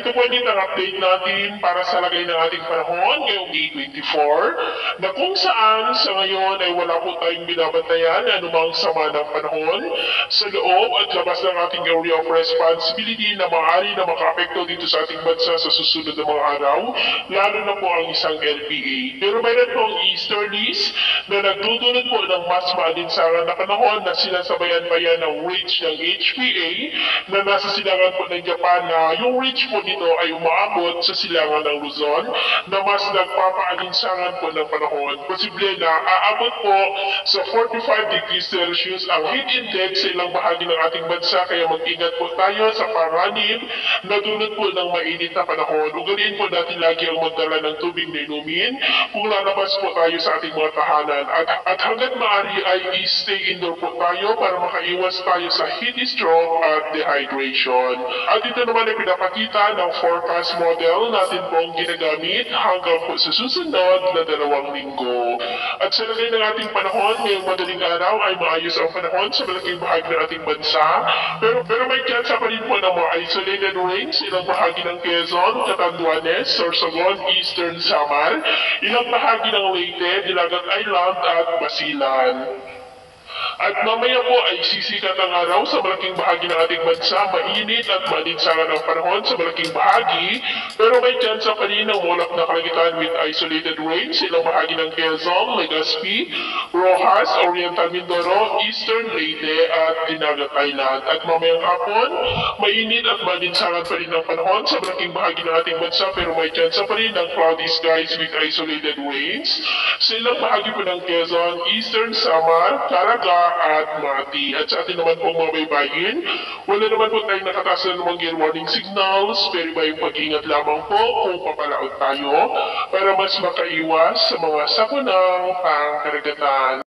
ito po ulit ang update natin para sa lagay ng ating panahon ngayong May 24 na kung saan sa ngayon ay wala po tayong binabantayan na anumang sama ng panahon sa loob at labas ng ating area of responsibility na maaari na makaapekto dito sa ating bansa sa susunod na mga araw, lalo na po ang isang LPA. Pero mayroon po ang easterlies na nagdudulot po ng mas maalinsangan na panahon na sinasabayan pa yan ng reach ng HPA na nasa silangan po ng Japan na yung reach po nito ay umaabot sa silangan ng Luzon na mas nagpapaalinsangan po ng panahon. Posible na aabot po sa 45 degrees Celsius ang heat index sa ilang bahagi ng ating bansa, kaya mag-ingat po tayo sa panganib na dulot po ng mainit na panahon. Ugaliin po natin lagi ang magdala ng tubig na inumin kung lalabas po tayo sa ating mga tahanan. At hanggat maaari ay stay indoor po tayo para makaiwas tayo sa heat stroke at dehydration. At ito naman ay pinapakita ng forecast model natin pong ginagamit hanggang po sa susunod na 2 linggo. At sa lagay ng ating panahon, ngayong madaling araw ay maayos ang panahon sa malaking bahagi ng ating bansa. Pero may chance pa rin po ng mga isolated rains, ilang bahagi ng Quezon, Catanduanes, Sorsogon, Eastern Samar, ilang bahagi ng Leyte, Dilagat Island at Basilan. At mamaya po ay sisikat ang araw sa malaking bahagi ng ating bansa, mainit at malinsangan ang panahon sa malaking bahagi, pero may chance pa rin ng mulak na kalagitan with isolated rains sa ilang bahagi ng Quezon, Legazpi, Rojas, Oriental Mindoro, Eastern Leyte at Dinagat Island. At mamayang hapon, mainit at malinsangan pa rin ang panahon sa malaking bahagi ng ating bansa, pero may chance pa rin ng cloudy skies with isolated rains sa ilang bahagi po ng Quezon, Eastern Samar, Caraga, at Mati. At sa atin naman po mga baybayin, wala naman po tayong nakataas na namang gear warning signals, pero iba yung pag-ingat lamang po kung papalaot tayo para mas makaiwas sa mga sakunang pangkaragatan.